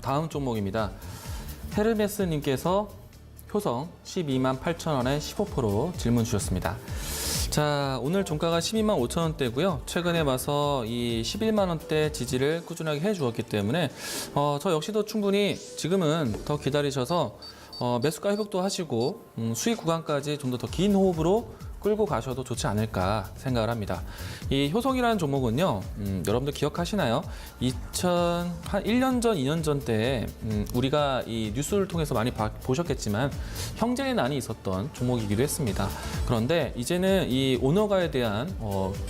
다음 종목입니다. 헤르메스님께서 효성 12만 8천 원에 15% 질문 주셨습니다. 자, 오늘 종가가 12만 5천 원대고요. 최근에 봐서 이 11만 원대 지지를 꾸준하게 해주었기 때문에 저 역시도 충분히 지금은 더 기다리셔서 매수가 회복도 하시고 수익 구간까지 좀 더 긴 호흡으로 끌고 가셔도 좋지 않을까 생각을 합니다. 이 효성이라는 종목은요, 여러분들 기억하시나요? 한 1년 전, 2년 전 때 우리가 이 뉴스를 통해서 많이 보셨겠지만 형제의 난이 있었던 종목이기도 했습니다. 그런데 이제는 이 오너가에 대한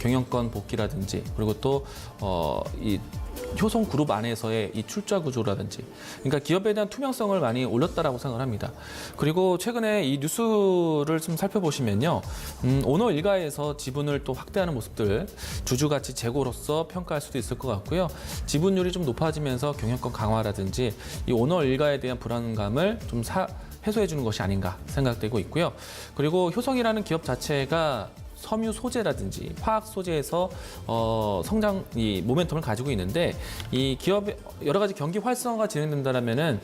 경영권 복귀라든지 그리고 또 이 효성 그룹 안에서의 이 출자 구조라든지, 그러니까 기업에 대한 투명성을 많이 올렸다라고 생각을 합니다. 그리고 최근에 이 뉴스를 좀 살펴보시면요, 오너 일가에서 지분을 또 확대하는 모습들, 주주가치 제고로서 평가할 수도 있을 것 같고요. 지분율이 좀 높아지면서 경영권 강화라든지 이 오너 일가에 대한 불안감을 좀 해소해 주는 것이 아닌가 생각되고 있고요. 그리고 효성이라는 기업 자체가 섬유 소재라든지 화학 소재에서 성장 이 모멘텀을 가지고 있는데, 이 기업의 여러 가지 경기 활성화가 진행된다면은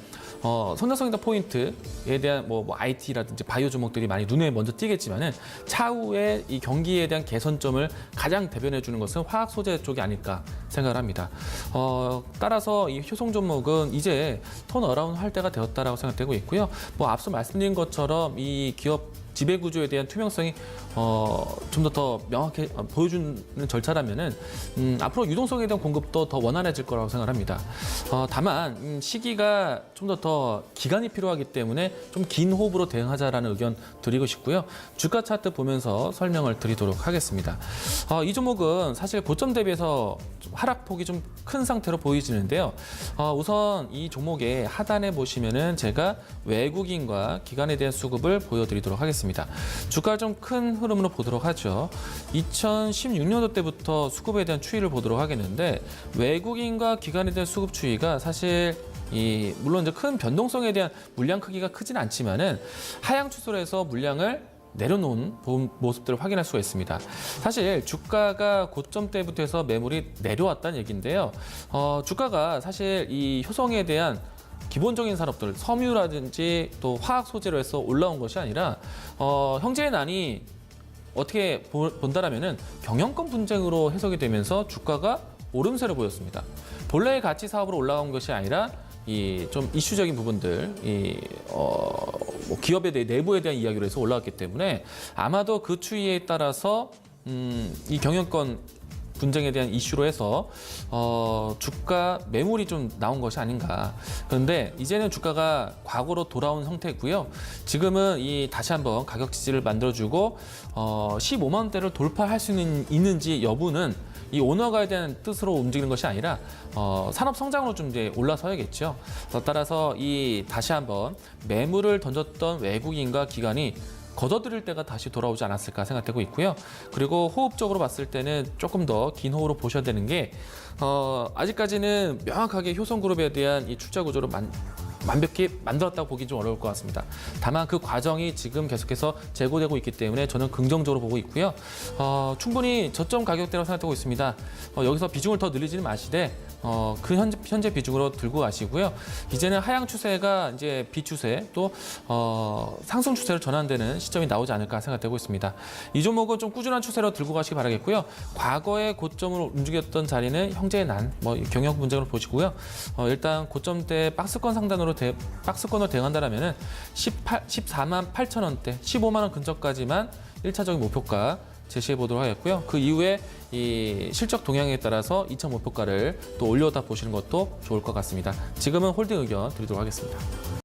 성장성 있는 포인트에 대한 뭐 IT라든지 바이오 종목들이 많이 눈에 먼저 띄겠지만은 차후에 이 경기에 대한 개선점을 가장 대변해 주는 것은 화학 소재 쪽이 아닐까 생각을 합니다. 따라서 이 효성 종목은 이제 턴어라운드 할 때가 되었다라고 생각되고 있고요. 뭐 앞서 말씀드린 것처럼 이 기업 지배 구조에 대한 투명성이 좀 더 명확히 보여주는 절차라면은 앞으로 유동성에 대한 공급도 더 원활해질 거라고 생각합니다. 다만 시기가 좀 더 기간이 필요하기 때문에 좀 긴 호흡으로 대응하자라는 의견 드리고 싶고요. 주가 차트 보면서 설명을 드리도록 하겠습니다. 이 종목은 사실 고점 대비해서 하락폭이 좀 큰 상태로 보이지는데요. 우선 이 종목의 하단에 보시면은 제가 외국인과 기관에 대한 수급을 보여드리도록 하겠습니다. 주가 좀 큰 흐름으로 보도록 하죠. 2016년도 때부터 수급에 대한 추이를 보도록 하겠는데, 외국인과 기관에 대한 수급 추이가 사실 물론 이제 큰 변동성에 대한 물량 크기가 크진 않지만은 하향 추세로 해서 물량을 내려놓은 모습들을 확인할 수가 있습니다. 사실 주가가 고점 때부터 해서 매물이 내려왔다는 얘기인데요. 주가가 사실 이 효성에 대한 기본적인 산업들, 섬유라든지 또 화학 소재로 해서 올라온 것이 아니라 형제의 난이 어떻게 본다라면은 경영권 분쟁으로 해석이 되면서 주가가 오름세를 보였습니다. 본래의 가치 사업으로 올라온 것이 아니라 이 좀 이슈적인 부분들, 뭐 기업의 내부에 대한 이야기로 해서 올라왔기 때문에 아마도 그 추이에 따라서 이 경영권 분쟁에 대한 이슈로 해서 주가 매물이 좀 나온 것이 아닌가. 그런데 이제는 주가가 과거로 돌아온 형태고요. 지금은 다시 한번 가격 지지를 만들어주고 15만 원대를 돌파할 수 있는지 여부는 이 오너가에 대한 뜻으로 움직이는 것이 아니라 산업 성장으로 좀 이제 올라서야겠죠. 따라서 다시 한번 매물을 던졌던 외국인과 기관이 걷어들일 때가 다시 돌아오지 않았을까 생각되고 있고요. 그리고 호흡적으로 봤을 때는 조금 더 긴 호흡으로 보셔야 되는 게, 아직까지는 명확하게 효성그룹에 대한 이 출자 구조를 완벽히 만들었다고 보기 좀 어려울 것 같습니다. 다만 그 과정이 지금 계속해서 재고되고 있기 때문에 저는 긍정적으로 보고 있고요. 충분히 저점 가격대라고 생각하고 있습니다. 여기서 비중을 더 늘리지는 마시되 그 현재 비중으로 들고 가시고요. 이제는 하향 추세가 이제 비추세 또 상승 추세로 전환되는 시점이 나오지 않을까 생각되고 있습니다. 이 종목은 좀 꾸준한 추세로 들고 가시기 바라겠고요. 과거의 고점으로 움직였던 자리는 형제의 난, 경영 분쟁으로 보시고요. 일단 고점대 박스권 상단으로 박스권으로 대응한다라면은 14만 8천 원대, 15만 원 근처까지만 1차적인 목표가 제시해 보도록 하겠고요. 그 이후에 이 실적 동향에 따라서 2차 목표가를 또 올려다 보시는 것도 좋을 것 같습니다. 지금은 홀딩 의견 드리도록 하겠습니다.